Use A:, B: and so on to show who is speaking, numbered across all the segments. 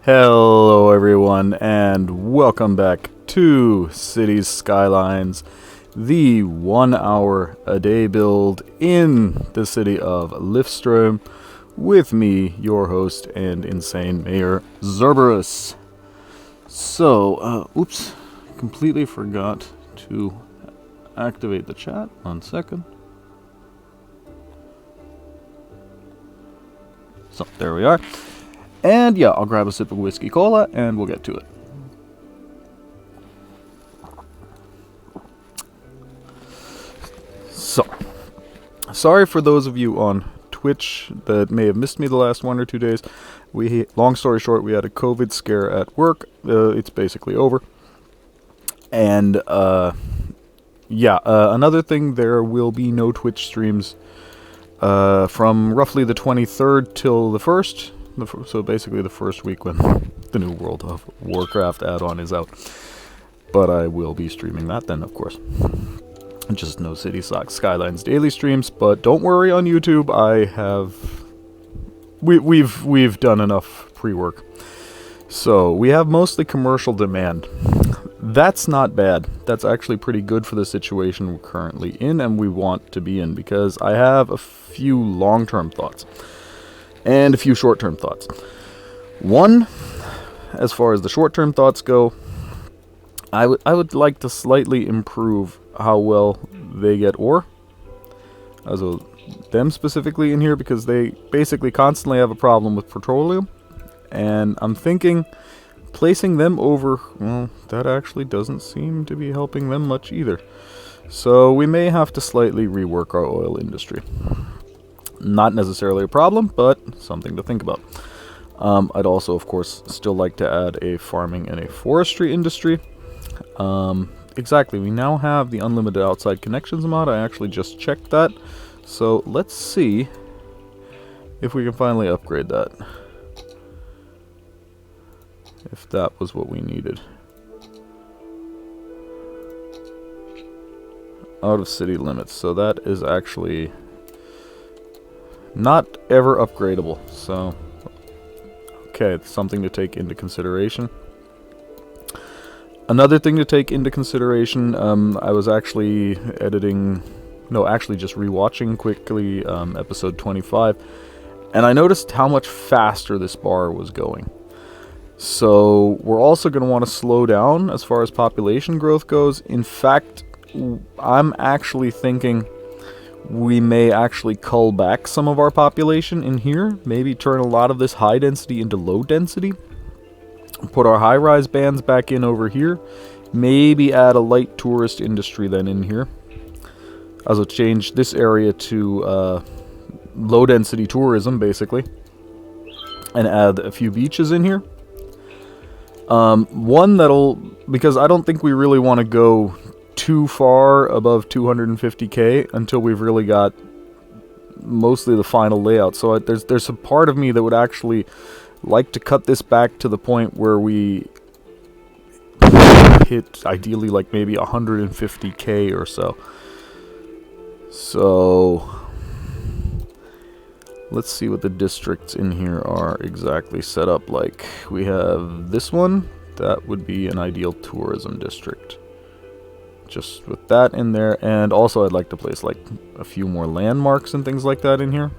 A: Hello everyone, and welcome back to Cities Skylines, the 1 hour a day build in the city of Lifström, with me, your host and insane mayor, Zerberus. So, oops, completely forgot to activate the chat. 1 second. So, there we are. And yeah, I'll grab a sip of whiskey cola and we'll get to it. So, sorry for those of you on Twitch that may have missed me the last 1 or 2 days. Long story short, we had a COVID scare at work. It's basically over. And another thing, there will be no Twitch streams from roughly the 23rd till the 1st. So basically the first week when the new World of Warcraft add-on is out. But I will be streaming that then, of course. Just no City Skylines daily streams, but don't worry on YouTube. We've done enough pre-work. So we have mostly commercial demand. That's not bad. That's actually pretty good for the situation we're currently in and we want to be in, because I have a few long-term thoughts. And a few short-term thoughts. One, as far as the short-term thoughts go, I would like to slightly improve how well they get ore. Also, them specifically in here, because they basically constantly have a problem with petroleum. And I'm thinking placing them over, well, that actually doesn't seem to be helping them much either. So we may have to slightly rework our oil industry. Not necessarily a problem, but something to think about. I'd also, of course, still like to add a farming and a forestry industry. Exactly, we now have the unlimited outside connections mod. I actually just checked that. So let's see if we can finally upgrade that. If that was what we needed. Out of city limits. So that is actually not ever upgradable, so okay, it's something to take into consideration. Another thing to take into consideration, I was actually just rewatching quickly episode 25, and I noticed how much faster this bar was going. So we're also going to want to slow down as far as population growth goes. In fact, I'm actually thinking we may actually cull back some of our population in here. Maybe turn a lot of this high density into low density. Put our high-rise bands back in over here. Maybe add a light tourist industry then in here. Also change this area to low density tourism, basically. And add a few beaches in here. Because I don't think we really want to go too far above 250k until we've really got mostly the final layout. So there's a part of me that would actually like to cut this back to the point where we hit ideally like maybe 150k or so. So let's see what the districts in here are exactly set up like. We have this one. That would be an ideal tourism district. Just with that in there, and also I'd like to place like a few more landmarks and things like that in here.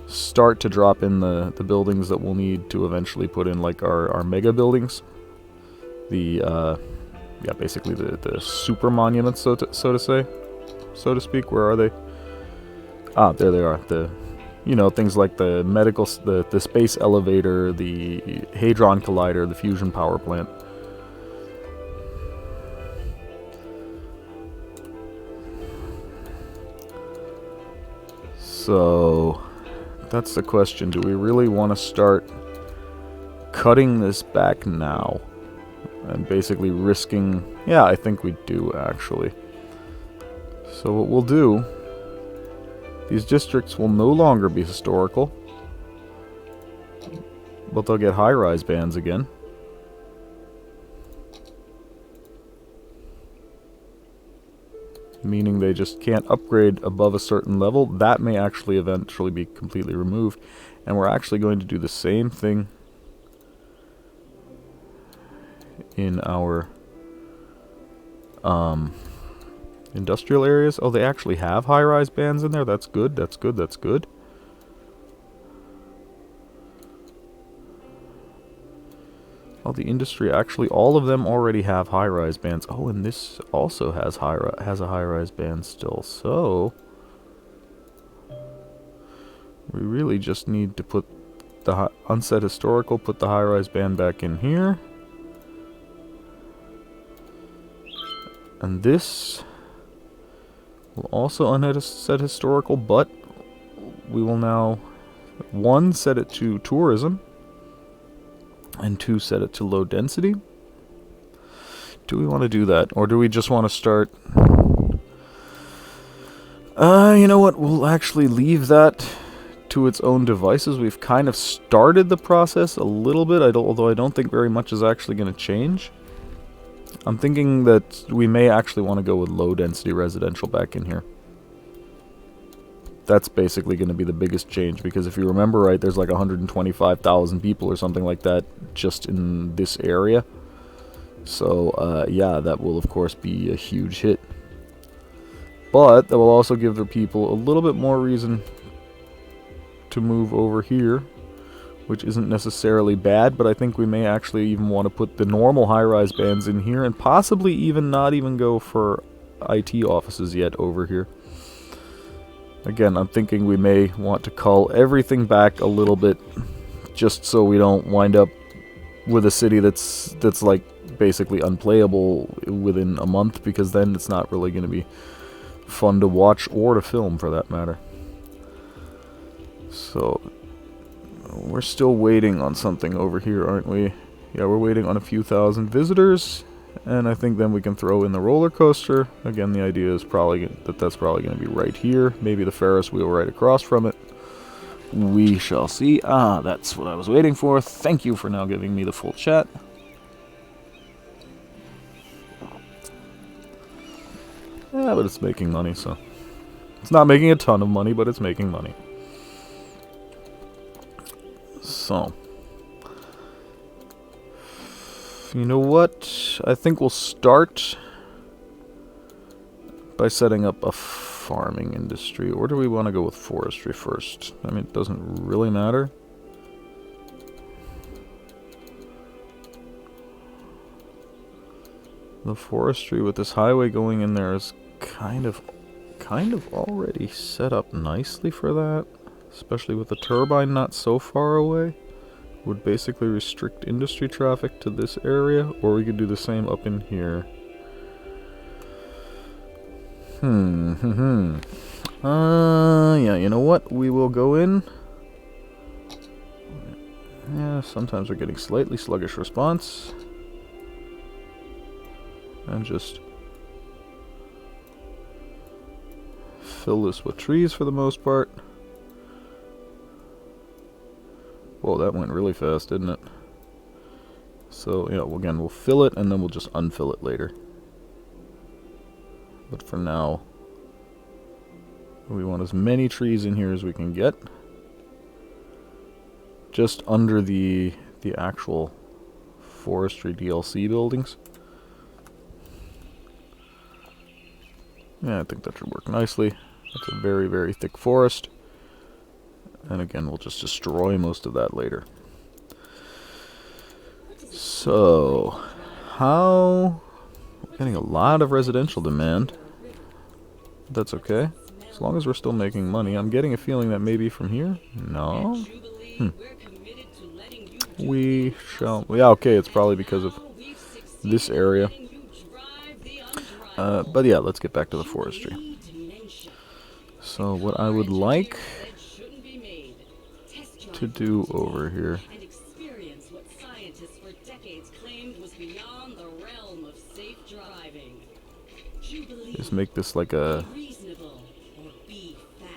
A: Start to drop in the buildings that we'll need to eventually put in like our mega buildings. Basically the super monuments, so to speak. Where are they? Ah, there they are. Things like the the space elevator, the Hadron Collider, the fusion power plant. So, that's the question. Do we really want to start cutting this back now? And basically risking... Yeah, I think we do, actually. So what we'll do... These districts will no longer be historical. But they'll get high-rise bands again. Meaning they just can't upgrade above a certain level. That may actually eventually be completely removed. And we're actually going to do the same thing in our industrial areas. Oh, they actually have high-rise bands in there. That's good, that's good, that's good. Oh, the industry, actually, all of them already have high-rise bands. Oh, and this also has a high-rise band still. So we really just need to put the unset historical, put the high-rise band back in here. And this will also unset historical, but we will now, 1, set it to tourism, and 2, set it to low density. Do we want to do that, or do we just want to start? You know what? We'll actually leave that to its own devices. We've kind of started the process a little bit, although I don't think very much is actually going to change. I'm thinking that we may actually want to go with low density residential back in here. That's basically going to be the biggest change, because if you remember right, there's like 125,000 people or something like that just in this area. So, yeah, that will of course be a huge hit. But that will also give the people a little bit more reason to move over here, which isn't necessarily bad, but I think we may actually even want to put the normal high-rise bands in here, and possibly even not even go for IT offices yet over here. Again, I'm thinking we may want to cull everything back a little bit, just so we don't wind up with a city that's like basically unplayable within a month, because then it's not really going to be fun to watch or to film, for that matter. So we're still waiting on something over here, aren't we? Yeah, we're waiting on a few thousand visitors, and I think then we can throw in the roller coaster. Again, the idea is probably that's probably going to be right here. Maybe the Ferris wheel right across from it. We shall see. Ah, that's what I was waiting for. Thank you for now giving me the full chat. Yeah, but it's making money, so... It's not making a ton of money, but it's making money. So... You know what? I think we'll start by setting up a farming industry. Or do we want to go with forestry first? I mean, it doesn't really matter. The forestry with this highway going in there is kind of already set up nicely for that. Especially with the turbine not so far away. Would basically restrict industry traffic to this area, or we could do the same up in here. Yeah, you know what? We will go in. Yeah, sometimes we're getting slightly sluggish response. And just fill this with trees for the most part. Whoa, that went really fast, didn't it? So, yeah, again, we'll fill it, and then we'll just unfill it later. But for now, we want as many trees in here as we can get. Just under the actual forestry DLC buildings. Yeah, I think that should work nicely. That's a very, very thick forest. And again, we'll just destroy most of that later. So, how... We're getting a lot of residential demand. That's okay. As long as we're still making money. I'm getting a feeling that maybe from here? No? We shall... Yeah, okay, it's probably because of this area. But yeah, let's get back to the forestry. So, what I would like to do over here is make this like an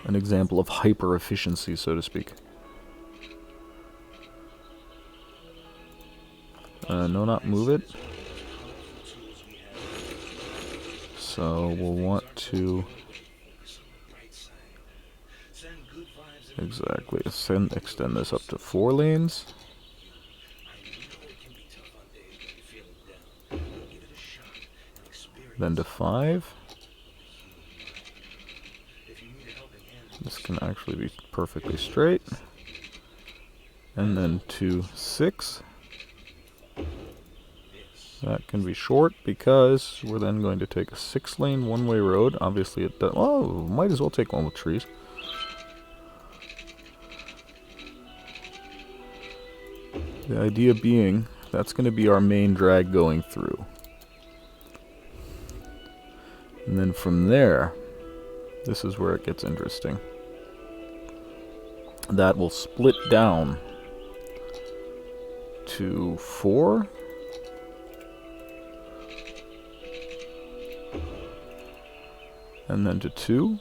A: example of hyper efficiency, so to speak. No, not move it. So we'll want to exactly extend this up to 4 lanes. then to 5. This can actually be perfectly straight. And then to 6. That can be short because we're then going to take a 6-lane one-way road. Obviously it does. Oh, might as well take one with trees. The idea being, that's going to be our main drag going through. And then from there, this is where it gets interesting. That will split down to 4. And then to 2.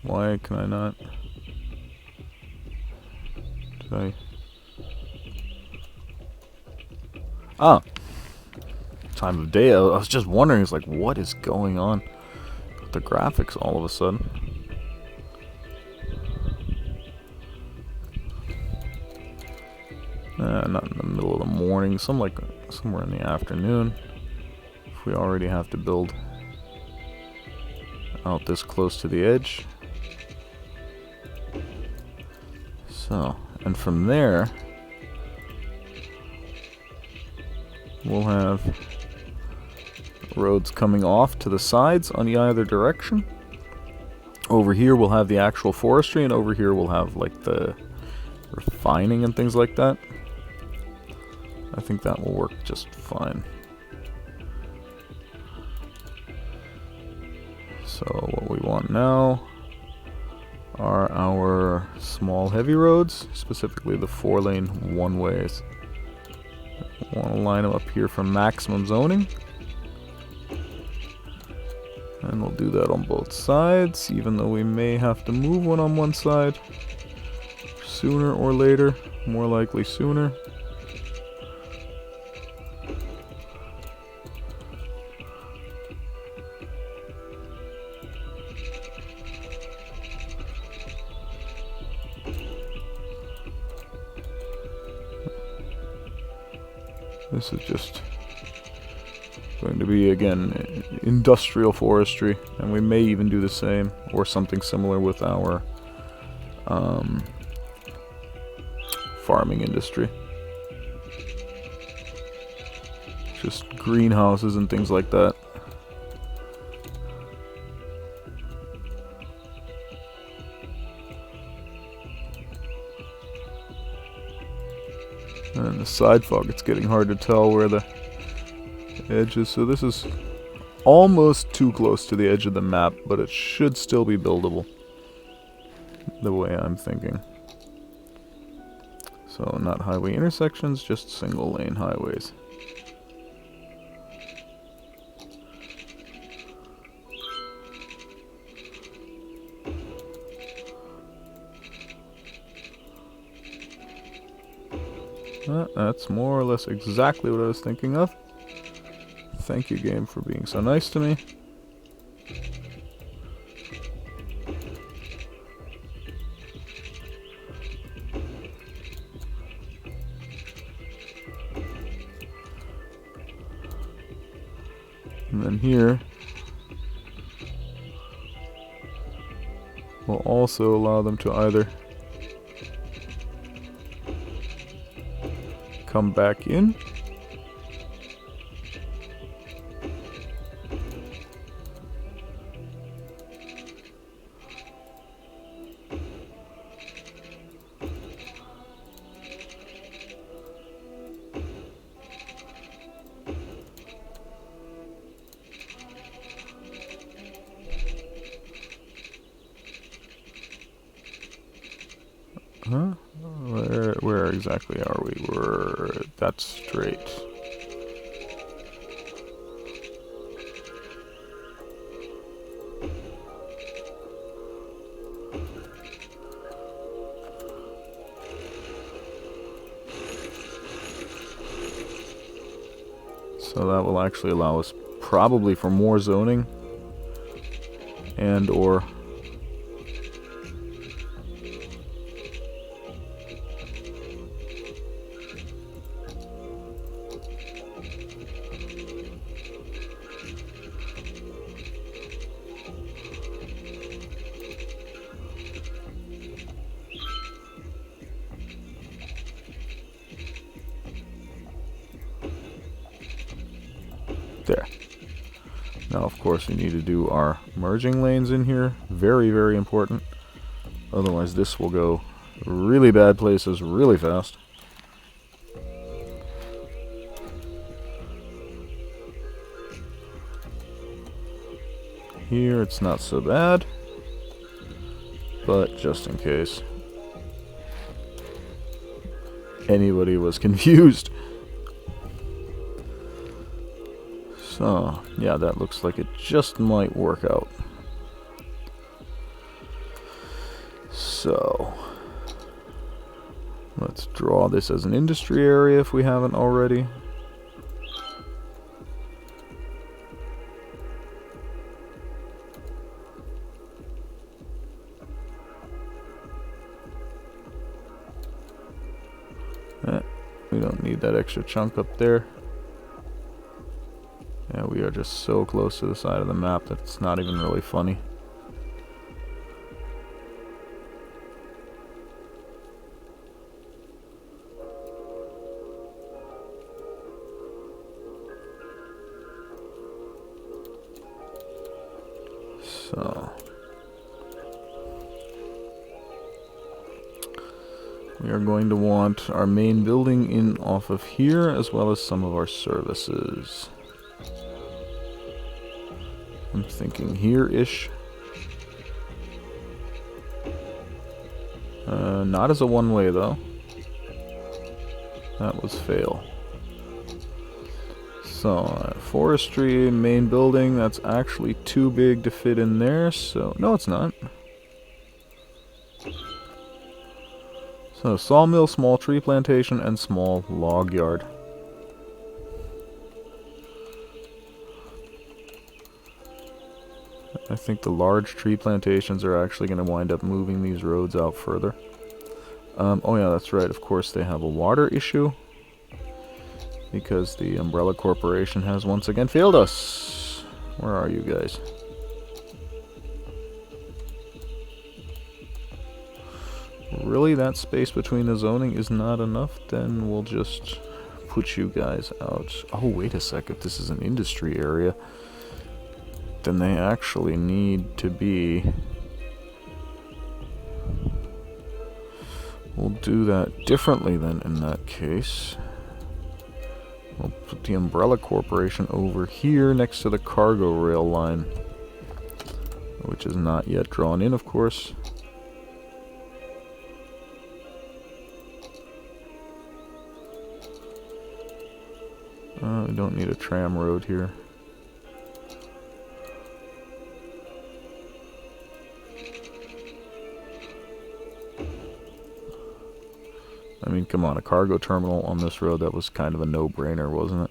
A: Why can I not? Did I? Ah! Time of day. I was just wondering, it's like, what is going on with the graphics all of a sudden? Not in the middle of the morning, somewhere in the afternoon. If we already have to build out this close to the edge. So, and from there, we'll have roads coming off to the sides on either direction. Over here we'll have the actual forestry, and over here we'll have like the refining and things like that. I think that will work just fine. So what we want now are our small heavy roads, specifically the 4-lane one-ways. We want to line them up here for maximum zoning. And we'll do that on both sides, even though we may have to move one on one side sooner or later, more likely sooner. This is just going to be, again, industrial forestry, and we may even do the same or something similar with our farming industry. Just greenhouses and things like that. And the side fog, it's getting hard to tell where the edge is. So this is almost too close to the edge of the map, but it should still be buildable, the way I'm thinking. So not highway intersections, just single lane highways. That's more or less exactly what I was thinking of. Thank you, game, for being so nice to me. And then here, we'll also allow them to either come back in, huh? Where exactly are we? That's straight. So that will actually allow us probably for more zoning and or course, we need to do our merging lanes in here. Very, very important. Otherwise, this will go really bad places really fast. Here, it's not so bad. But just in case anybody was confused. So, yeah, that looks like it just might work out. So, let's draw this as an industry area if we haven't already. We don't need that extra chunk up there. Yeah, we are just so close to the side of the map that it's not even really funny. So we are going to want our main building in off of here, as well as some of our services. I'm thinking here-ish. Not as a one-way, though. That was fail. So, forestry, main building, that's actually too big to fit in there, so... No, it's not. So, sawmill, small tree plantation, and small log yard. I think the large tree plantations are actually going to wind up moving these roads out further. Oh yeah, that's right. Of course, they have a water issue. Because the Umbrella Corporation has once again failed us. Where are you guys? Really? That space between the zoning is not enough? Then we'll just put you guys out. Oh, wait a sec. If this is an industry area, then they actually need to be... We'll do that differently then in that case. We'll put the Umbrella Corporation over here next to the cargo rail line, which is not yet drawn in, of course. We don't need a tram road here. I mean, come on, a cargo terminal on this road, that was kind of a no-brainer, wasn't it?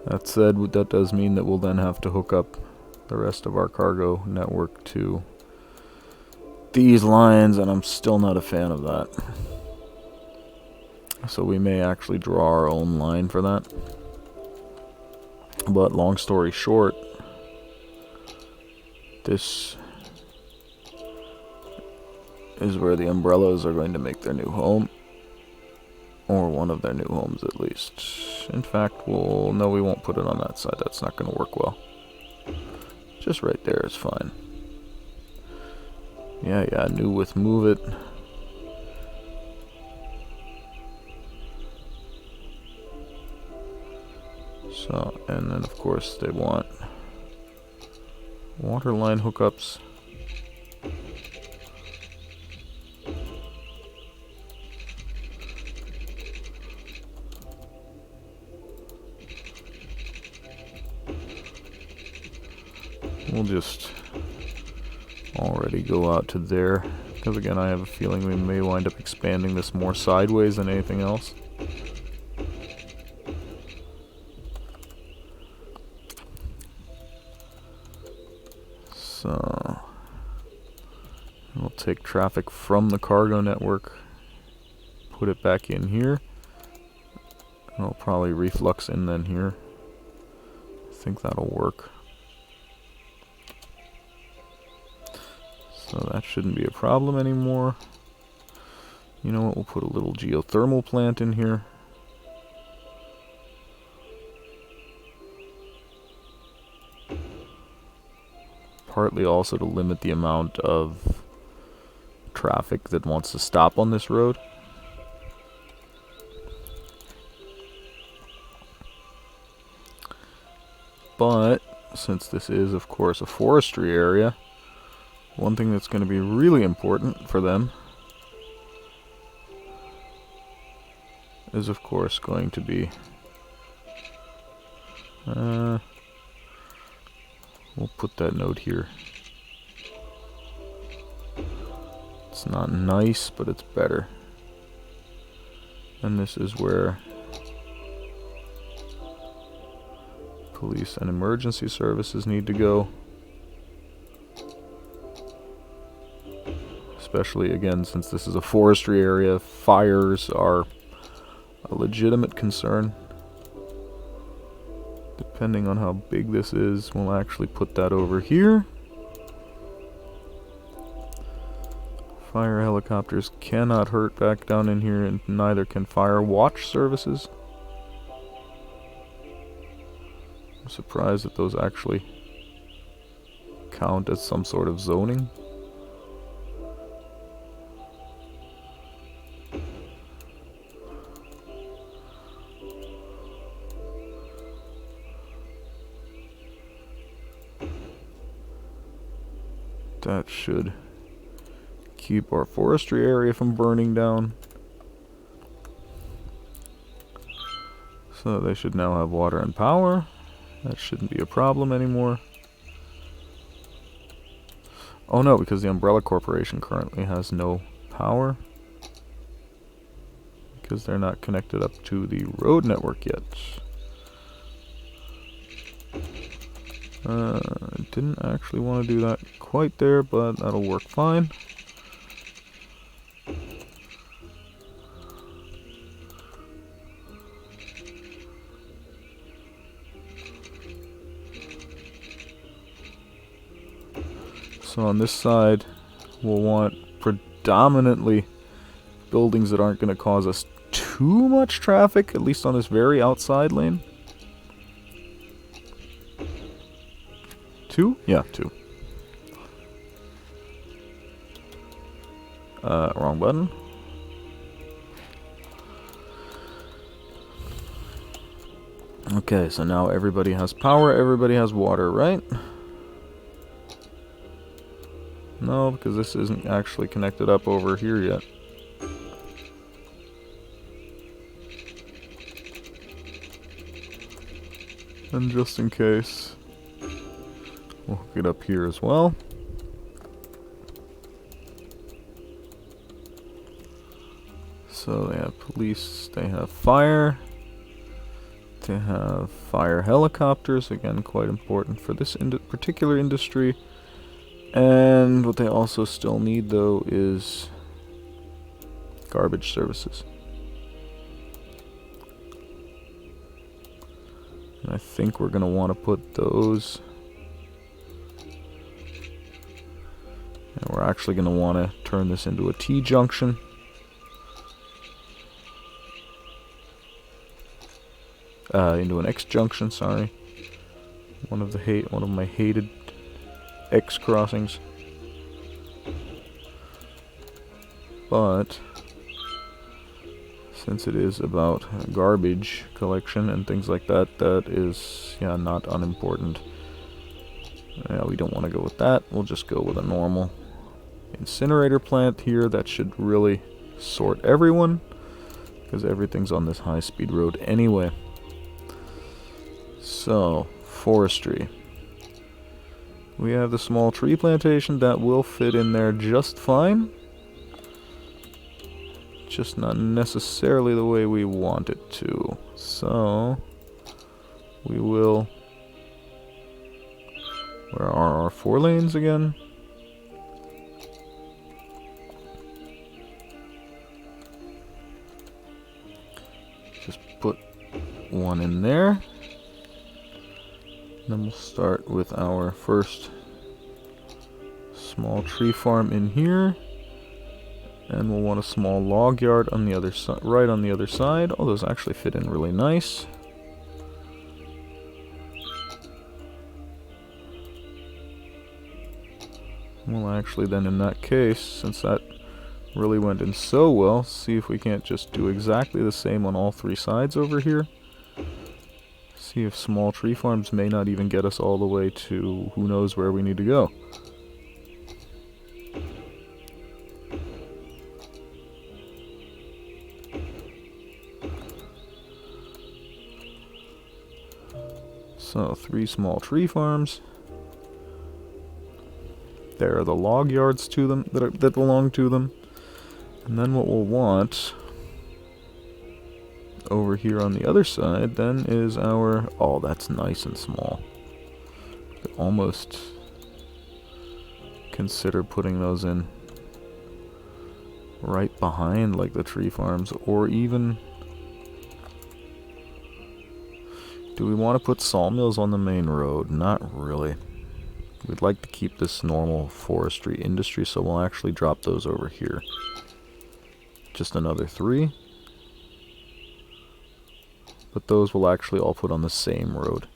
A: That said, that does mean that we'll then have to hook up the rest of our cargo network to these lines, and I'm still not a fan of that. So we may actually draw our own line for that. But long story short, this is where the Umbrellas are going to make their new home. Or one of their new homes, at least. In fact, no, we won't put it on that side. That's not going to work well. Just right there is fine. Yeah, new with move it. So, and then of course they want water line hookups. We'll just already go out to there, because again I have a feeling we may wind up expanding this more sideways than anything else. So we'll take traffic from the cargo network, put it back in here, and I'll probably reflux in then here. I think that'll work. So So that shouldn't be a problem anymore. You know what, we'll put a little geothermal plant in here. Partly also to limit the amount of traffic that wants to stop on this road. But since this is, of course, a forestry area, one thing that's going to be really important for them is, of course, going to be we'll put that node here. It's not nice, but it's better. And this is where police and emergency services need to go. Especially, again, since this is a forestry area, fires are a legitimate concern. Depending on how big this is, we'll actually put that over here. Fire helicopters cannot hurt back down in here, and neither can fire watch services. I'm surprised that those actually count as some sort of zoning. That should keep our forestry area from burning down. So they should now have water and power. That shouldn't be a problem anymore. Oh no, because the Umbrella Corporation currently has no power. Because they're not connected up to the road network yet. I didn't actually want to do that quite there, but that'll work fine. So on this side, we'll want predominantly buildings that aren't going to cause us too much traffic, at least on this very outside lane. 2? Yeah, 2. Wrong button. Okay, so now everybody has power, everybody has water, right? No, because this isn't actually connected up over here yet. And just in case, we'll hook it up here as well. So they have police, they have fire, they have fire helicopters, again quite important for this particular industry. And what they also still need though is garbage services. And I think we're going to want to put those, and we're actually going to want to turn this into a T-junction. Into an X-junction, sorry. One of my hated X crossings. But since it is about garbage collection and things like that, that is, yeah, not unimportant. Yeah, we don't want to go with that. We'll just go with a normal incinerator plant here. That should really sort everyone, because everything's on this high-speed road anyway. So, forestry. We have the small tree plantation that will fit in there just fine. Just not necessarily the way we want it to. So, we will... Where are our 4 lanes again? Just put one in there. Then we'll start with our first small tree farm in here. And we'll want a small log yard on the other side, right on the other side. Oh, those actually fit in really nice. We'll actually then, in that case, since that really went in so well, see if we can't just do exactly the same on all three sides over here. See if small tree farms may not even get us all the way to who knows where we need to go. So, 3 small tree farms. There are the log yards to them that belong to them. And then what we'll want over here on the other side then is our... Oh, that's nice and small. Could almost consider putting those in right behind like the tree farms, or even... Do we want to put sawmills on the main road? Not really. We'd like to keep this normal forestry industry, so we'll actually drop those over here. Just another 3. But those will actually all put on the same road.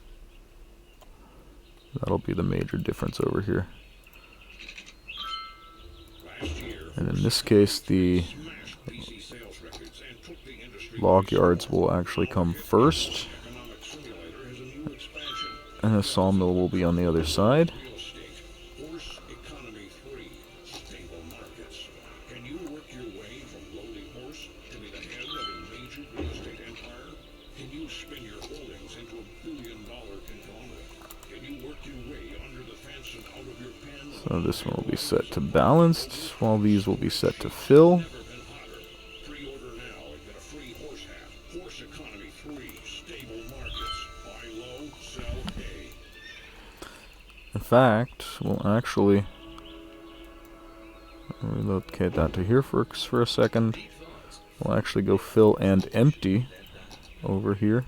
A: That'll be the major difference over here. And in this case, the log yards will actually come first. And a sawmill will be on the other side. So this one will be set to balanced, while these will be set to fill. In fact, we'll actually relocate that to here for a second. We'll actually go fill and empty over here.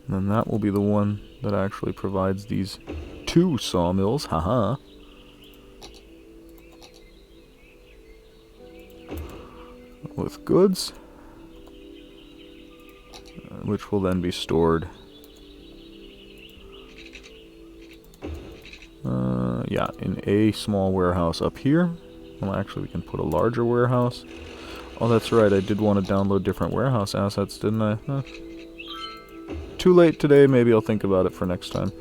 A: And then that will be the one that actually provides these 2 sawmills, haha. With goods, which will then be stored. Yeah, in a small warehouse up here. Well, actually, we can put a larger warehouse. Oh, that's right, I did want to download different warehouse assets, didn't I? Huh. Too late today, maybe I'll think about it for next time.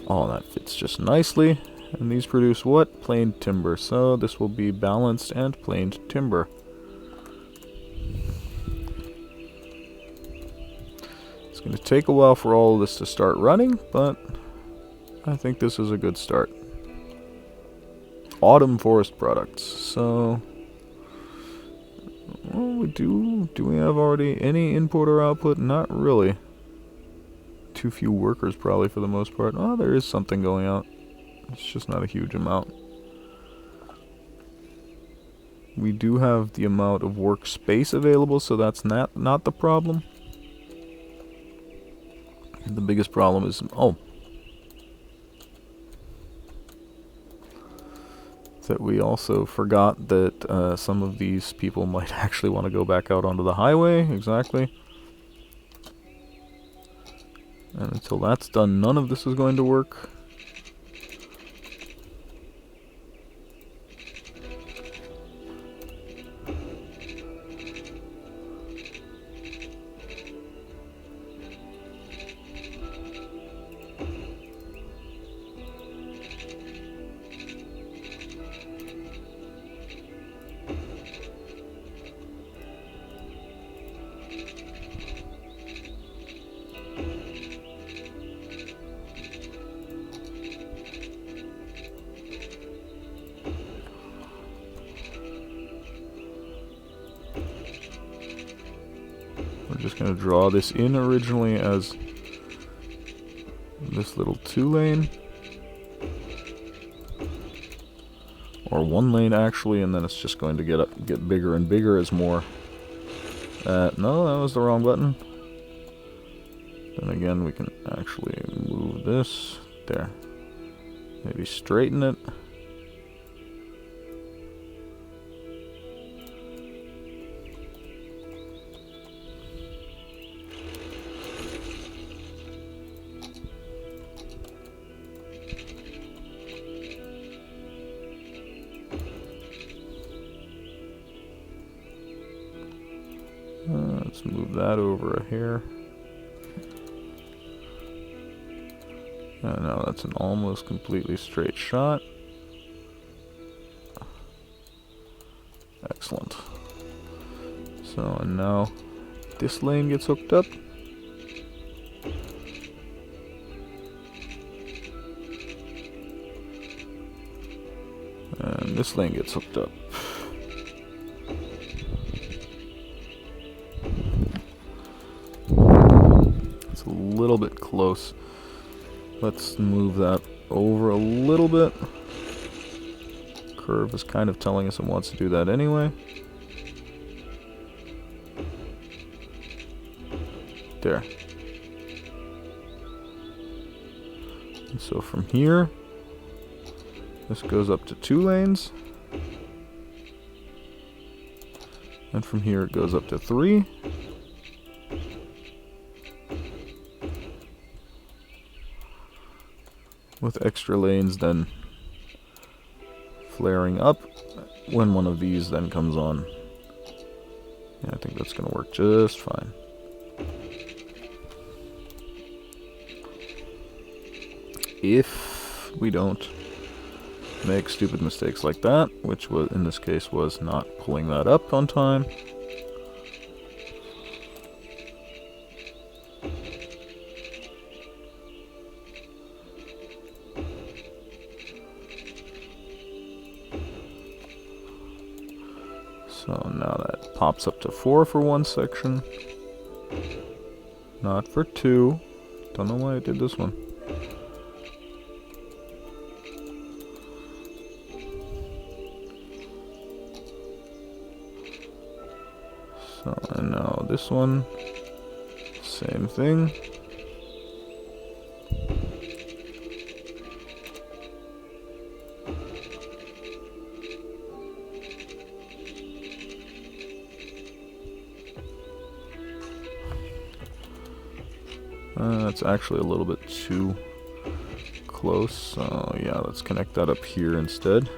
A: Oh, that fits just nicely. And these produce what? Planed timber. So this will be balanced and planed timber. It's going to take a while for all of this to start running, but I think this is a good start. Autumn forest products. So, well, do we have already any input or output? Not really. Too few workers probably for the most part. Oh, there is something going out. It's just not a huge amount. We do have the amount of workspace available, so that's not the problem. The biggest problem is, that we also forgot that some of these people might actually want to go back out onto the highway. Exactly. And until that's done, none of this is going to work. We're just going to draw this in originally as this little 2-lane. Or 1 lane actually, and then it's just going to get bigger and bigger as more No, that was the wrong button. Then again, we can actually move this. There. Maybe straighten it. Let's move that over a hair. Now that's an almost completely straight shot. Excellent. So, and now this lane gets hooked up. And this lane gets hooked up. It's a little bit close. Let's move that over a little bit. Curve is kind of telling us it wants to do that anyway. There. And so from here, this goes up to 2 lanes. And from here it goes up to 3. With extra lanes then flaring up when one of these then comes on. Yeah, I think that's going to work just fine. If we don't make stupid mistakes like that, which was in this case was not pulling that up on time. So now that pops up to 4 for one section. Not for 2. Don't know why I did this one. So, and now this one, same thing. That's actually a little bit too close, so yeah, let's connect that up here instead,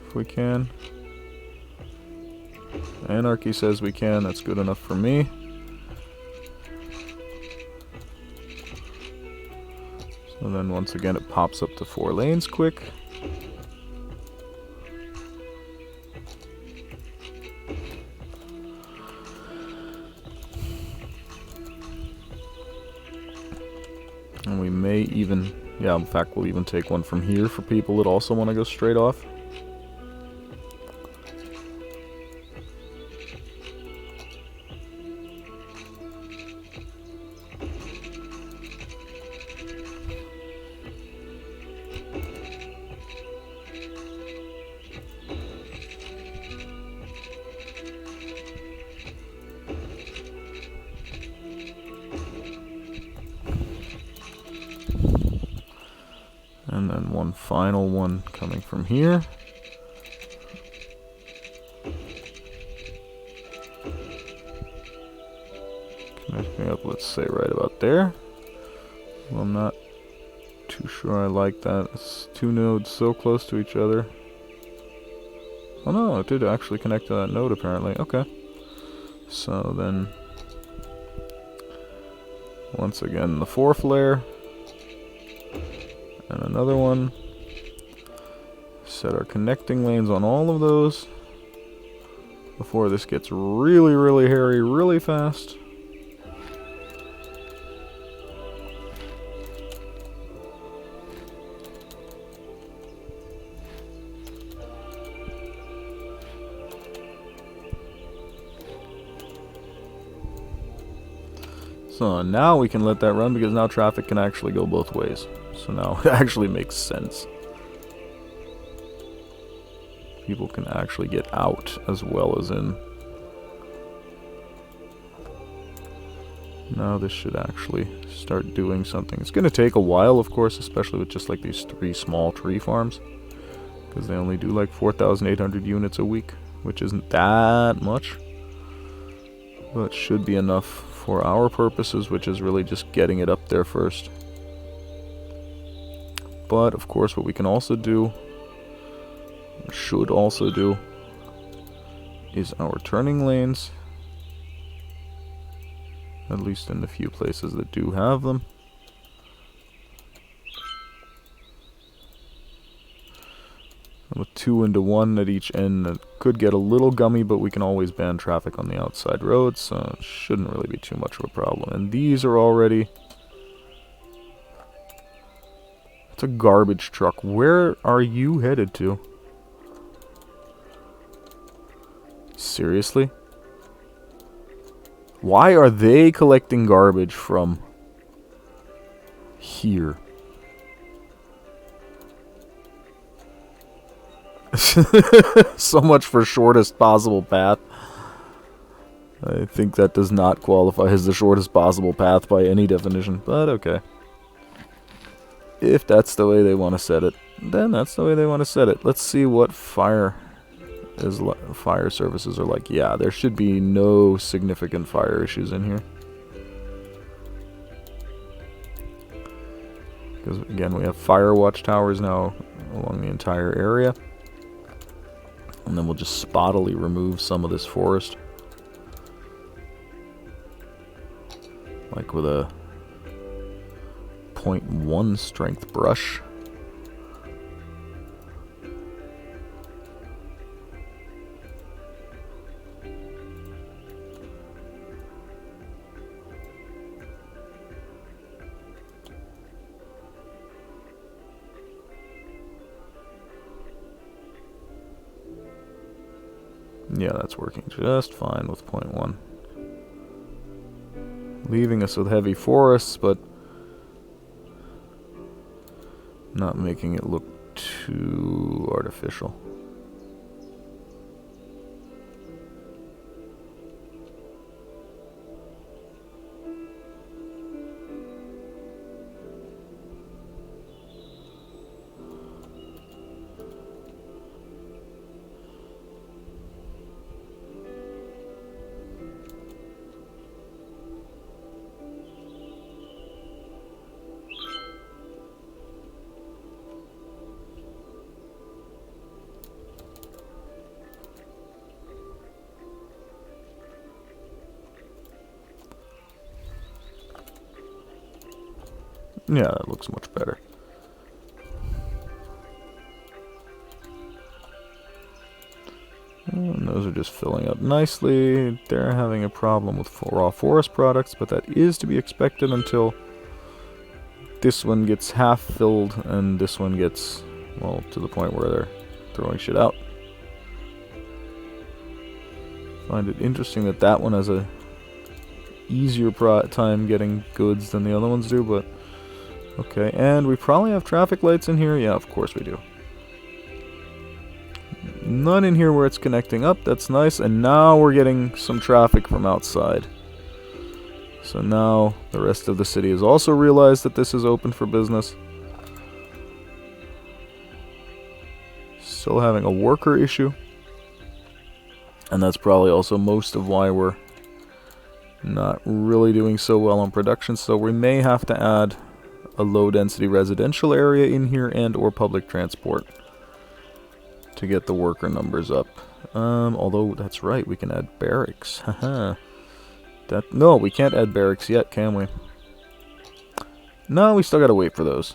A: if we can. Anarchy says we can, that's good enough for me. So then once again it pops up to 4 lanes quick. And we may even, yeah, in fact we'll even take one from here for people that also want to go straight off. And then one final one coming from here. Connecting up, let's say right about there. Well, I'm not too sure I like that. It's 2 nodes so close to each other. Oh no, it did actually connect to that node apparently. Okay. So then, once again, the 4th layer. And another one. Set our connecting lanes on all of those before this gets really, really hairy really fast. So now we can let that run because now traffic can actually go both ways. So now it actually makes sense. People can actually get out as well as in. Now this should actually start doing something. It's going to take a while, of course, especially with just like these 3 small tree farms, because they only do like 4,800 units a week, which isn't that much, but should be enough for our purposes, which is really just getting it up there first. But of course what we can also do, or should also do, is our turning lanes, at least in the few places that do have them. And with 2 into 1 at each end, that could get a little gummy, but we can always ban traffic on the outside roads, so it shouldn't really be too much of a problem. And these are already... It's a garbage truck. Where are you headed to? Seriously? Why are they collecting garbage from here? So much for shortest possible path. I think that does not qualify as the shortest possible path by any definition, but okay. If that's the way they want to set it, then that's the way they want to set it. Let's see what fire services are like. Yeah, there should be no significant fire issues in here. Because again, we have fire watchtowers now along the entire area. And then we'll just spottily remove some of this forest. Like with a 0.1 strength brush. Yeah, that's working just fine with 0.1. Leaving us with heavy forests, but not making it look too artificial. Yeah, that looks much better. And those are just filling up nicely. They're having a problem with raw forest products, but that is to be expected until this one gets half filled and this one gets, well, to the point where they're throwing shit out. Find it interesting that that one has a easier time getting goods than the other ones do, but okay. And we probably have traffic lights in here. Yeah, of course we do. None in here where it's connecting up. That's nice. And now we're getting some traffic from outside. So now the rest of the city has also realized that this is open for business. Still having a worker issue. And that's probably also most of why we're not really doing so well on production. So we may have to add a low-density residential area in here and or public transport to get the worker numbers up. Although that's right, we can add barracks. Haha. No, we can't add barracks yet, can we? No, we still gotta wait for those.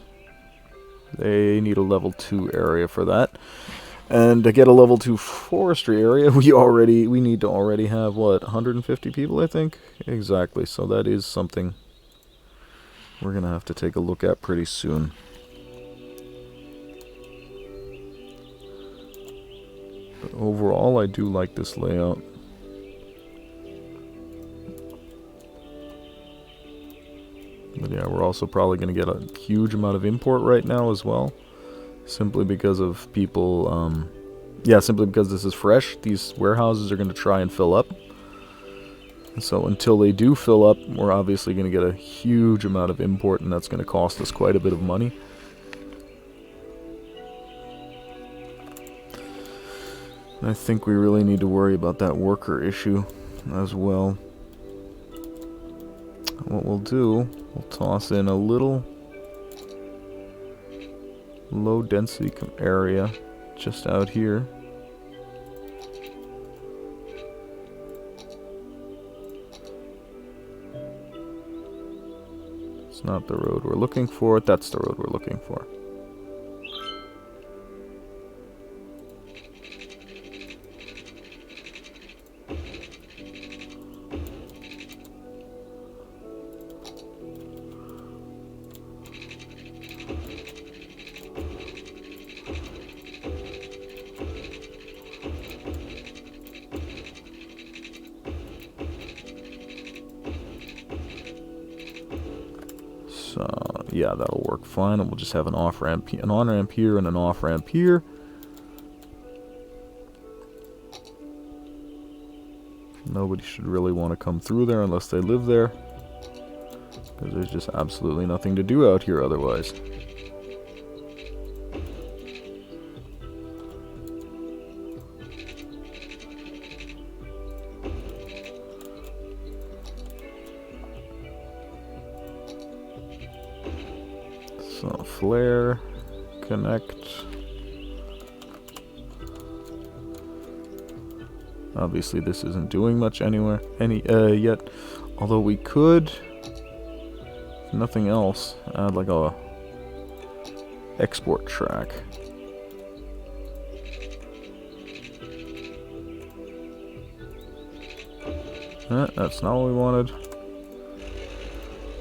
A: They need a level 2 area for that. And to get a level 2 forestry area, we need to already have, what, 150 people, I think? Exactly, so that is something we're gonna have to take a look at pretty soon. But overall, I do like this layout. But yeah, we're also probably gonna get a huge amount of import right now as well. Simply because of people, yeah, simply because this is fresh. These warehouses are going to try and fill up. So until they do fill up, we're obviously going to get a huge amount of import, and that's going to cost us quite a bit of money. I think we really need to worry about that worker issue as well. What we'll do, we'll toss in a little low density area just out here. It's not the road we're looking for, that's the road we're looking for. So, yeah, that'll work fine, and we'll just have an off-ramp, an on-ramp here, and an off-ramp here. Nobody should really want to come through there unless they live there, because there's just absolutely nothing to do out here otherwise. So, flare, connect. Obviously this isn't doing much anywhere yet, although we could, if nothing else, add like a export track. That's not what we wanted.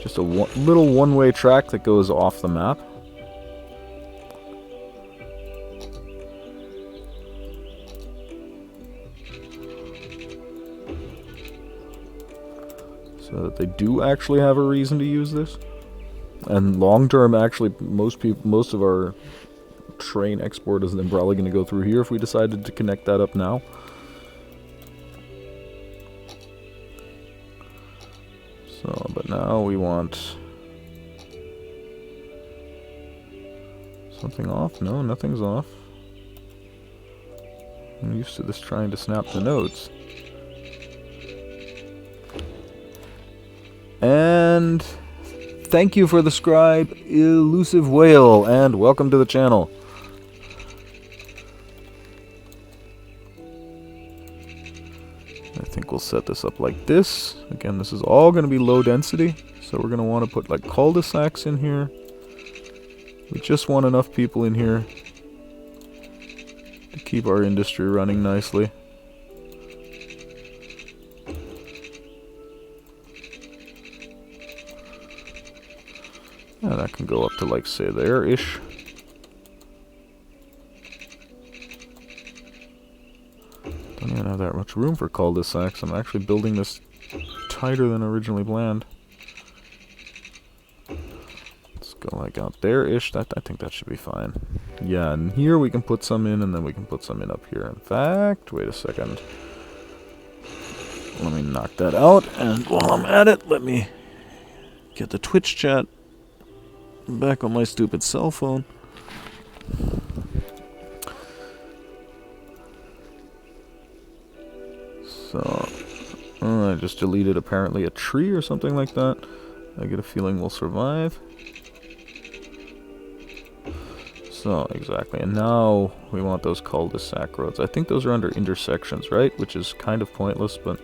A: Just a little one-way track that goes off the map. So that they do actually have a reason to use this. And long-term, actually, most of our train export is then probably going to go through here if we decided to connect that up now. So, but now we want something off. No, nothing's off. I'm used to this trying to snap the nodes. And thank you for the scribe, Elusive Whale, and welcome to the channel. I think we'll set this up like this. Again, this is all going to be low density, so we're going to want to put like cul-de-sacs in here. We just want enough people in here to keep our industry running nicely. Yeah, that can go up to like, say, there-ish. Don't even have that much room for cul-de-sacs. I'm actually building this tighter than originally planned. Let's go like out there-ish. I think that should be fine. Yeah, and here we can put some in, and then we can put some in up here. In fact, wait a second. Let me knock that out, and while I'm at it, let me get the Twitch chat back on my stupid cell phone. So, I just deleted apparently a tree or something like that. I get a feeling we'll survive. So, exactly. And now we want those cul-de-sac roads. I think those are under intersections, right? Which is kind of pointless, but...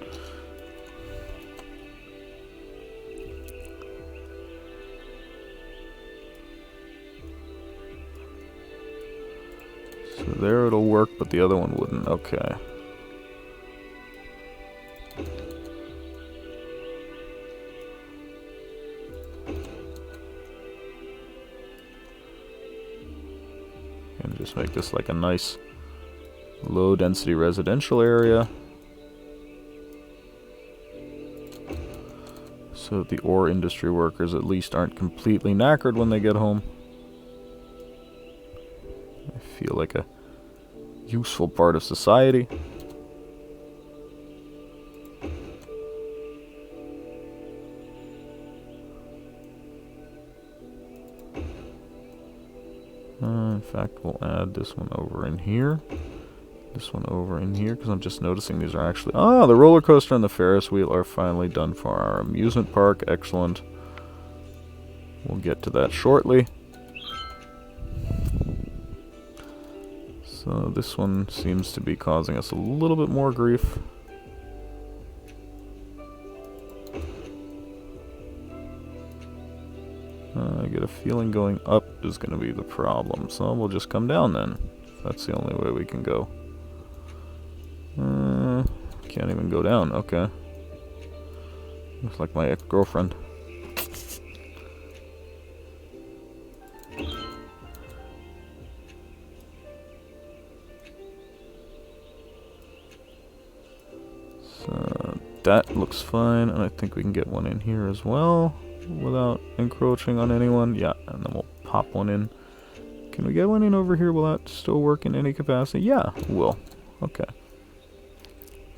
A: So there it'll work, but the other one wouldn't. Okay. And just make this like a nice low density residential area. So that the ore industry workers at least aren't completely knackered when they get home. I feel like a useful part of society. In fact, we'll add this one over in here. This one over in here, because I'm just noticing these are actually... Ah, the roller coaster and the Ferris wheel are finally done for our amusement park. Excellent. We'll get to that shortly. So this one seems to be causing us a little bit more grief. I get a feeling going up is going to be the problem, so we'll just come down then. That's the only way we can go. Can't even go down, okay. Looks like my ex-girlfriend. So that looks fine, and I think we can get one in here as well without encroaching on anyone. Yeah, and then we'll pop one in. Can we get one in over here? Will that still work in any capacity? Yeah, it will. Okay.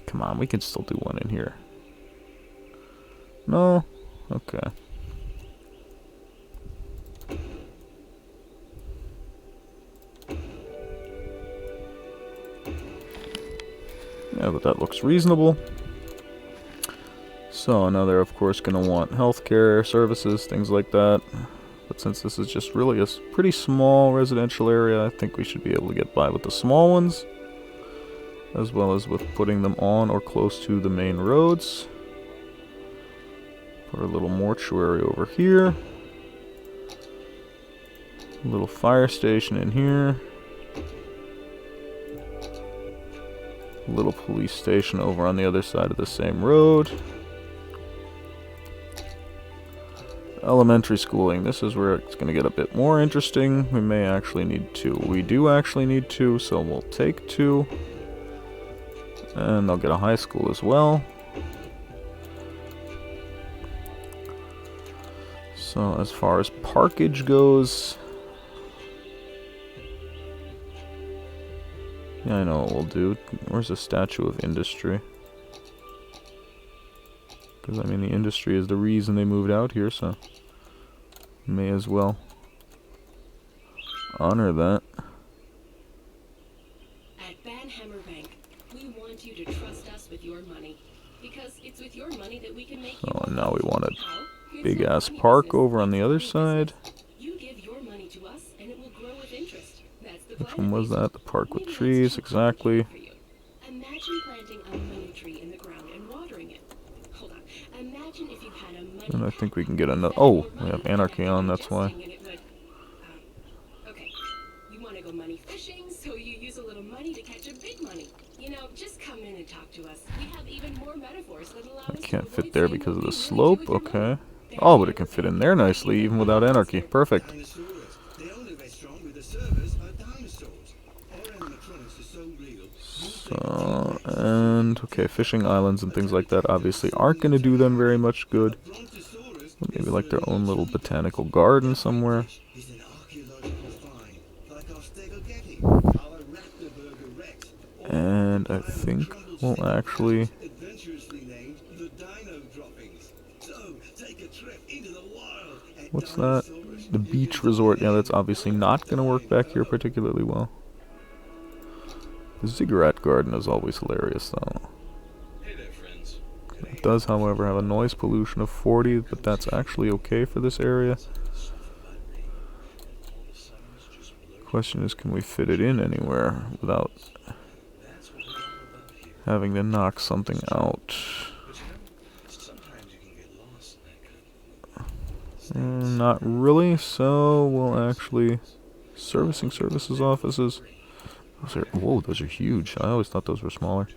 A: Come on, we can still do one in here. No? Okay. Yeah, but that looks reasonable. So now they're of course going to want healthcare services, things like that. But since this is just really a pretty small residential area, I think we should be able to get by with the small ones, as well as with putting them on or close to the main roads. Put a little mortuary over here. A little fire station in here. A little police station over on the other side of the same road. Elementary schooling. This is where it's going to get a bit more interesting. We may actually need two. We do actually need two, so we'll take two. And they'll get a high school as well. So as far as parkage goes... Yeah, I know what we'll do. Where's the Statue of Industry? Because, I mean, the industry is the reason they moved out here, so... May as well honor that.
B: At Banhammer Bank, we want you to trust us with your money. Because it's with your money that we can make
A: So, and now we want a big-ass park over on the other side.
B: You give your money to us, and it will grow with interest. That's the
A: Which one was that? The park with trees, exactly.
B: Imagine planting a money tree in the ground and watering it. Hold on. Imagine if you had a money.
A: And I think we can get another... Oh, we have anarchy on, that's why.
B: Okay. You want to go money fishing, so you use a little money to catch a big money. You know, just come in and talk to us. We have even more metaphors that allow us to...
A: It can't fit there because of the slope, okay. Oh, but it can fit in there nicely, even without anarchy. Perfect. So, and, okay, fishing islands and things like that obviously aren't going to do them very much good. Maybe like their own little botanical garden somewhere. And I think we'll actually... What's that? The beach resort. Yeah, that's obviously not going to work back here particularly well. The ziggurat garden is always hilarious, though. It does, however, have a noise pollution of 40, but that's actually okay for this area. Question is, can we fit it in anywhere without having to knock something out? Not really, so we'll actually... Servicing services offices. Whoa, those are huge. I always thought those were smaller.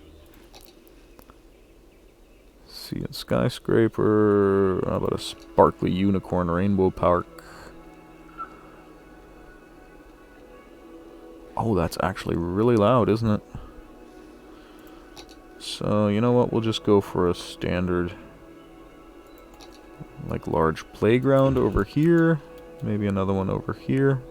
A: See, a skyscraper. How about a sparkly unicorn rainbow park? Oh, that's actually really loud, isn't it? So, you know what? We'll just go for a standard, like, large playground over here. Maybe another one over here.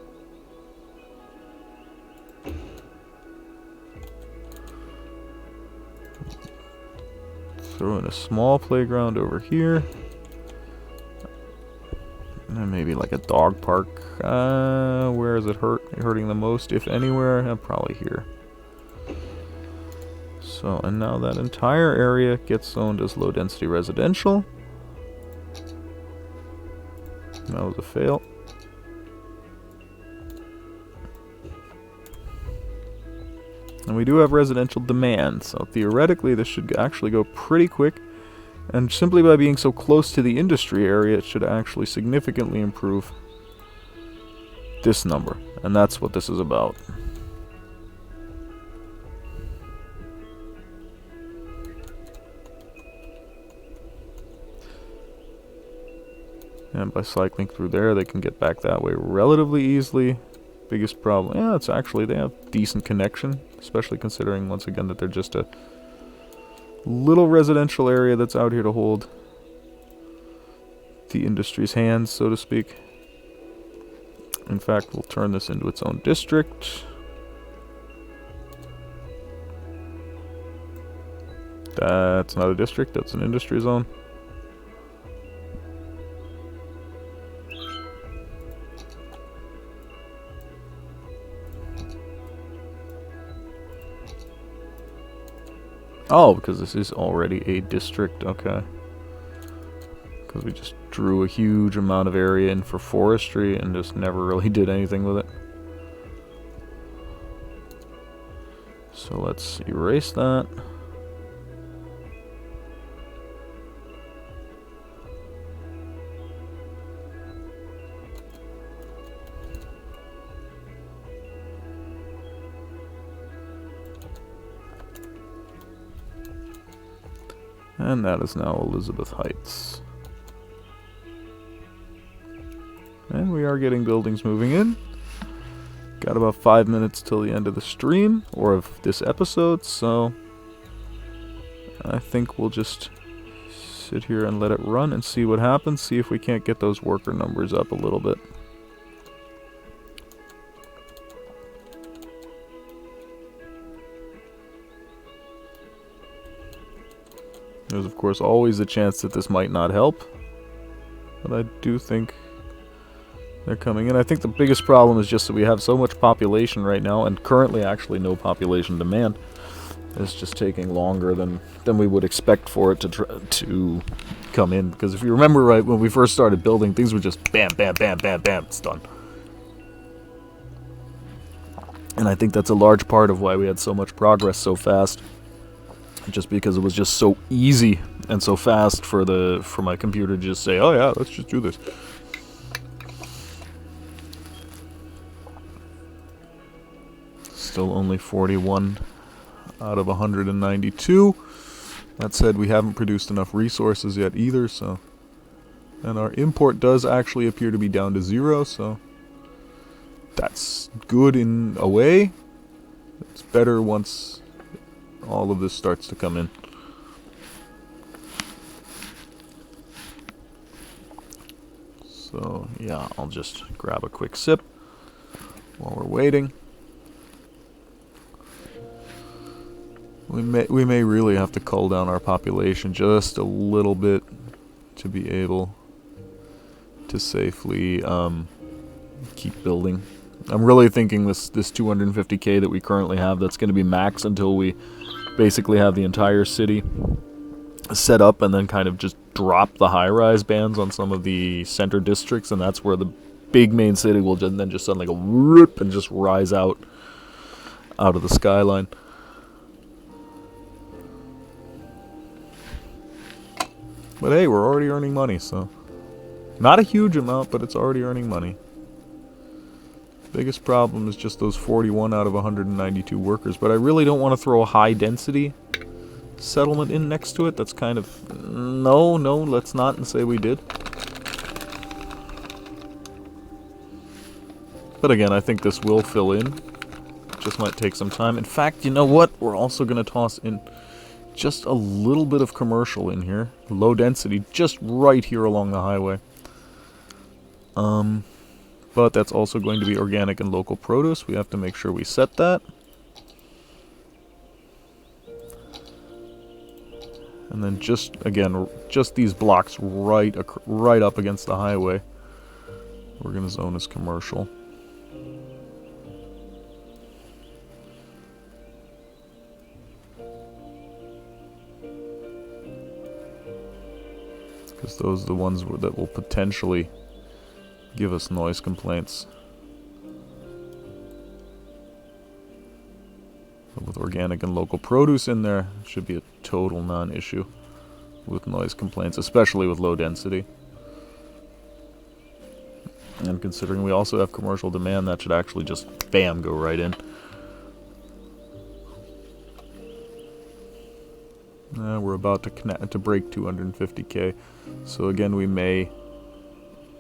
A: Throw in a small playground over here. And maybe like a dog park. Where is it hurting the most, if anywhere? Probably here. So, and now that entire area gets zoned as low density residential. That was a fail. And we do have residential demand, so theoretically this should actually go pretty quick. And simply by being so close to the industry area, it should actually significantly improve this number. And that's what this is about. And by cycling through there, they can get back that way relatively easily. Biggest problem, yeah, it's actually they have decent connection, especially considering once again that they're just a little residential area that's out here to hold the industry's hands, so to speak. In fact, we'll turn this into its own district. That's not a district, that's an industry zone. Oh, because this is already a district, okay. Because we just drew a huge amount of area in for forestry and just never really did anything with it. So let's erase that. And that is now Elizabeth Heights. And we are getting buildings moving in. Got about 5 minutes till the end of the stream, or of this episode, so I think we'll just sit here and let it run and see what happens, see if we can't get those worker numbers up a little bit. There's of course always a chance that this might not help, but I do think they're coming in. I think the biggest problem is just that we have so much population right now, and currently actually no population demand. It's just taking longer than we would expect for it to come in. Because if you remember right, when we first started building, things were just bam, bam, bam, bam, bam, it's done. And I think that's a large part of why we had so much progress so fast. Just because it was just so easy and so fast for my computer to just say, oh yeah, let's just do this. Still only 41 out of 192. That said, we haven't produced enough resources yet either, so... And our import does actually appear to be down to 0, so... That's good in a way. It's better once all of this starts to come in. So, yeah, I'll just grab a quick sip while we're waiting. We may really have to cull down our population just a little bit to be able to safely keep building. I'm really thinking this 250k that we currently have, that's going to be max until we basically have the entire city set up, and then kind of just drop the high-rise bands on some of the center districts, and that's where the big main city will then just suddenly go whoop and just rise out of the skyline. But hey, we're already earning money, so not a huge amount, but it's already earning money. Biggest problem is just those 41 out of 192 workers, but I really don't want to throw a high density settlement in next to it. That's kind of... No, let's not and say we did. But again, I think this will fill in. It just might take some time. In fact, you know what? We're also going to toss in just a little bit of commercial in here. Low density, just right here along the highway. But that's also going to be organic and local produce. We have to make sure we set that. And then just, again, just these blocks right up against the highway we're going to zone as commercial. Because those are the ones that will potentially give us noise complaints. But with organic and local produce in there, it should be a total non-issue with noise complaints, especially with low density. And considering we also have commercial demand, that should actually just, bam, go right in. We're about to break 250k, so again we may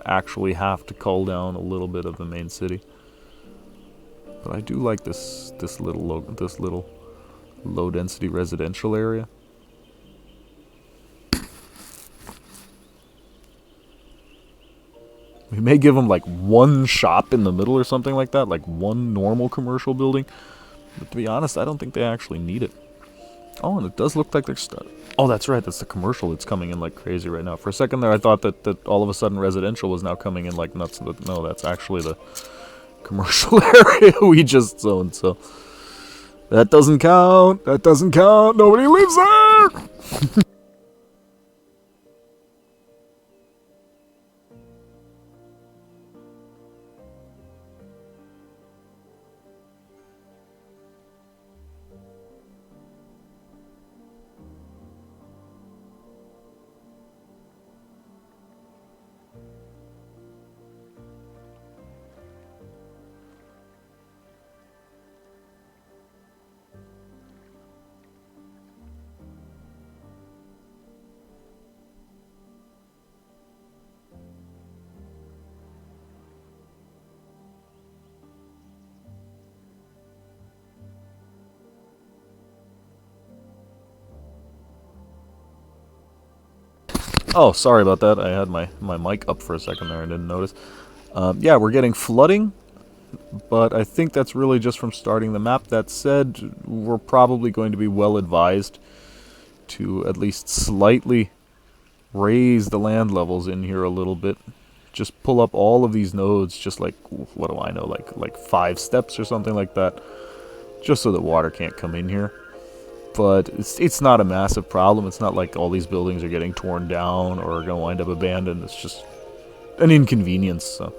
A: actually have to cull down a little bit of the main city. But I do like this little low density residential area. We may give them like one shop in the middle or something like that, like one normal commercial building. But to be honest, I don't think they actually need it. Oh, and it does look like they're oh, that's right, that's the commercial that's coming in like crazy right now. For a second there, I thought that all of a sudden residential was now coming in like nuts, but no, that's actually the commercial area we just zoned, so that doesn't count, nobody lives there! Oh, sorry about that. I had my mic up for a second there. I didn't notice. Yeah, we're getting flooding, but I think that's really just from starting the map. That said, we're probably going to be well advised to at least slightly raise the land levels in here a little bit. Just pull up all of these nodes, just like, what do I know, like 5 steps or something like that, just so that water can't come in here. But it's not a massive problem. It's not like all these buildings are getting torn down or are going to wind up abandoned. It's just an inconvenience. So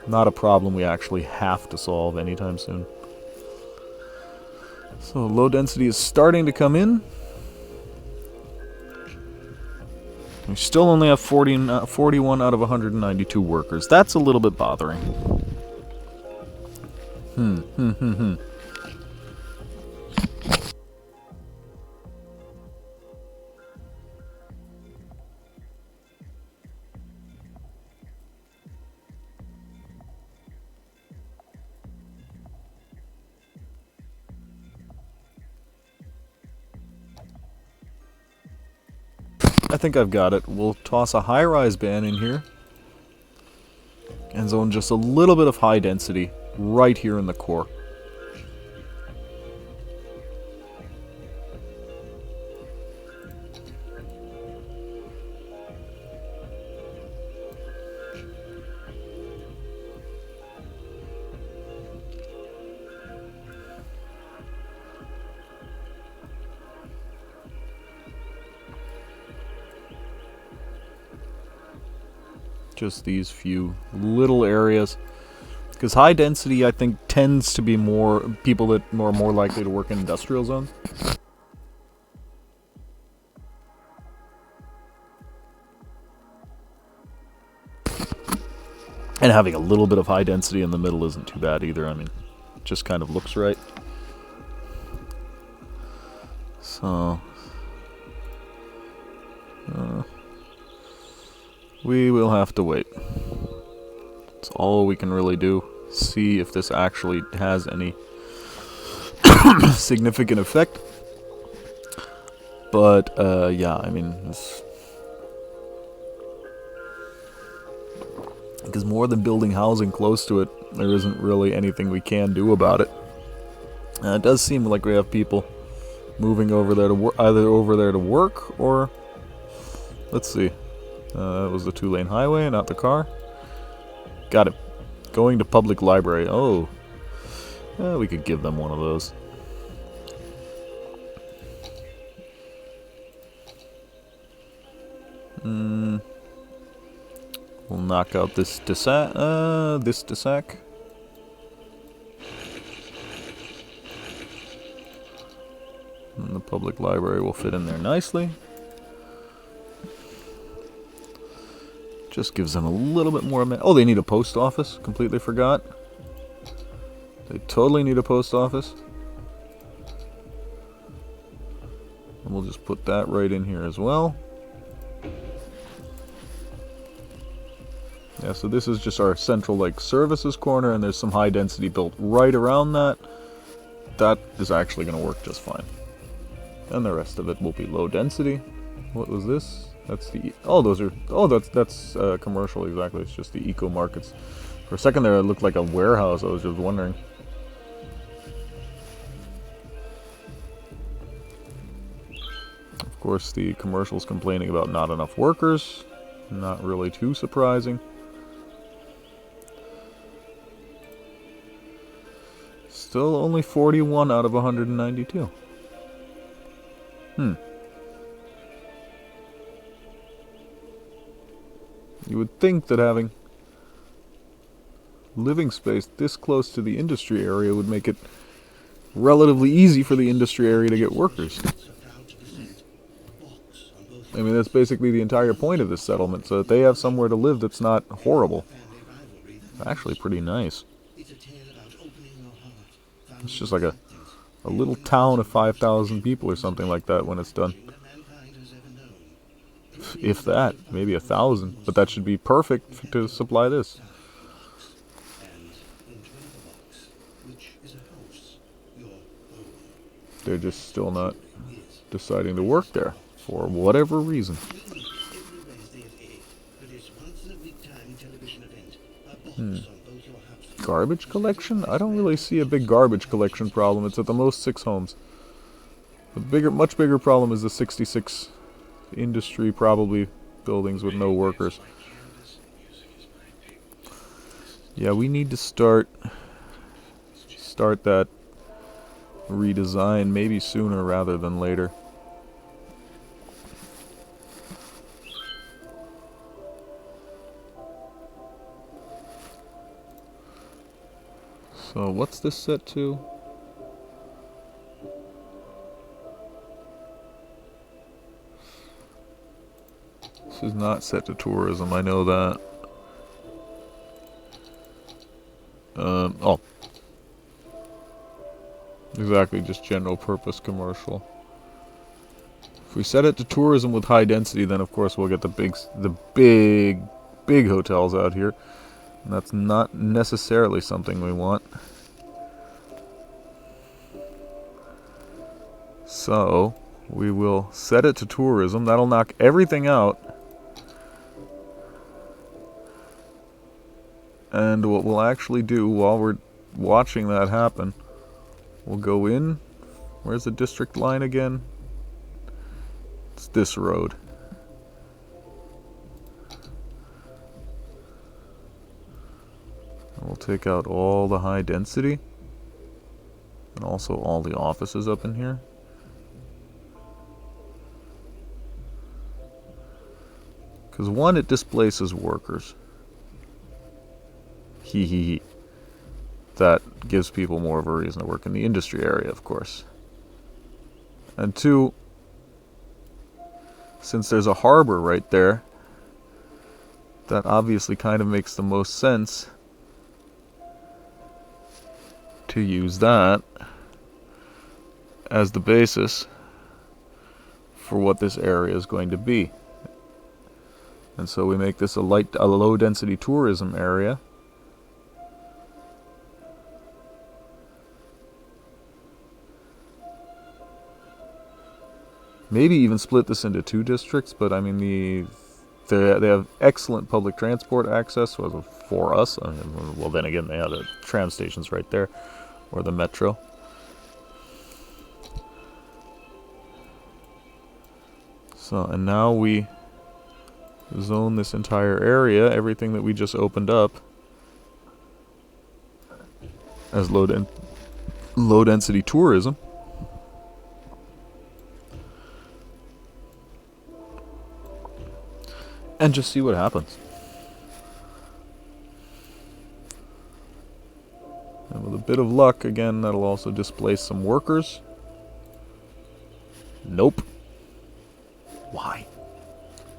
A: not a problem we actually have to solve anytime soon. So low density is starting to come in. We still only have 41 out of 192 workers. That's a little bit bothering. I think I've got it. We'll toss a high-rise ban in here and zone just a little bit of high density right here in the core. Just these few little areas, because high density I think tends to be more people that are more likely to work in industrial zones. And having a little bit of high density in the middle isn't too bad either. I mean, it just kind of looks right. So we will have to wait. That's all we can really do. See if this actually has any significant effect. But, yeah, I mean, because more than building housing close to it, there isn't really anything we can do about it. It does seem like we have people moving over there to either over there to work or, let's see. That was the 2-lane highway, not the car. Got it. Going to public library. Oh. We could give them one of those. We'll knock out this Desac. And the public library will fit in there nicely. Just gives them a little bit more. Oh, they need a post office. Completely forgot. They totally need a post office. And we'll just put that right in here as well. Yeah, so this is just our central like services corner, and there's some high density built right around that. That is actually going to work just fine. And the rest of it will be low density. What was this? That's the... Oh, those are... Oh, that's commercial, exactly. It's just the eco markets. For a second there, it looked like a warehouse. I was just wondering. Of course, the commercial's complaining about not enough workers. Not really too surprising. Still only 41 out of 192. You would think that having living space this close to the industry area would make it relatively easy for the industry area to get workers. I mean, that's basically the entire point of this settlement, so that they have somewhere to live that's not horrible. Actually pretty nice. It's just like a little town of 5,000 people or something like that when it's done. If that, maybe 1,000, but that should be perfect to supply this. They're just still not deciding to work there for whatever reason. Garbage collection? I don't really see a big garbage collection problem. It's at the most 6 homes. The much bigger problem is the 66 industry, probably buildings with no workers. Yeah, we need to start that redesign maybe sooner rather than later. So what's this set to? This is not set to tourism, I know that. Oh. Exactly, just general purpose commercial. If we set it to tourism with high density, then of course we'll get the big hotels out here. And that's not necessarily something we want. So, we will set it to tourism. That'll knock everything out. And what we'll actually do while we're watching that happen, we'll go in. Where's the district line again? It's this road. We'll take out all the high density and also all the offices up in here. Because one, it displaces workers. Hee. That gives people more of a reason to work in the industry area, of course. And two, since there's a harbor right there, that obviously kind of makes the most sense to use that as the basis for what this area is going to be. And so we make this a low density tourism area. Maybe even split this into 2 districts, but I mean they have excellent public transport access for us. I mean, well, then again, they have the tram stations right there, or the metro. So, and now we zone this entire area, everything that we just opened up, as low density tourism. And just see what happens. And with a bit of luck, again, that'll also displace some workers. Nope. Why?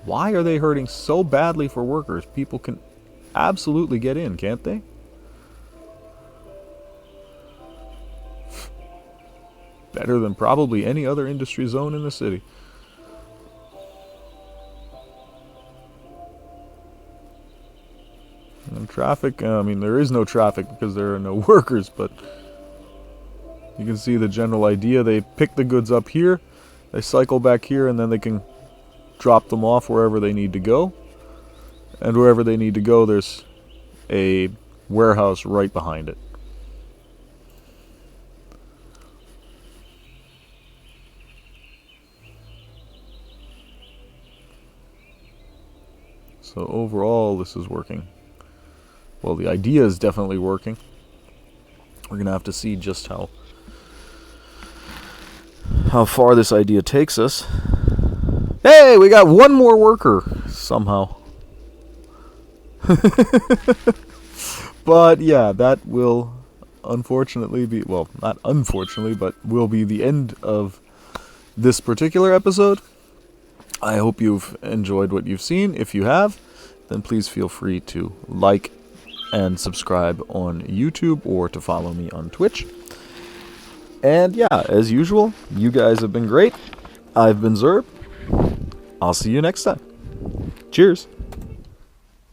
A: Why are they hurting so badly for workers? People can absolutely get in, can't they? Better than probably any other industry zone in the city. And traffic, I mean, there is no traffic because there are no workers, but you can see the general idea. They pick the goods up here, they cycle back here, and then they can drop them off wherever they need to go. And wherever they need to go, there's a warehouse right behind it. So overall, this is working. Well, the idea is definitely working. We're going to have to see just how far this idea takes us. Hey, we got one more worker somehow. But yeah, that will unfortunately be, well, not unfortunately, but will be the end of this particular episode. I hope you've enjoyed what you've seen. If you have, then please feel free to like and subscribe on YouTube or to follow me on Twitch. And yeah, as usual, you guys have been great. I've been Zerb. I'll see you next time. Cheers.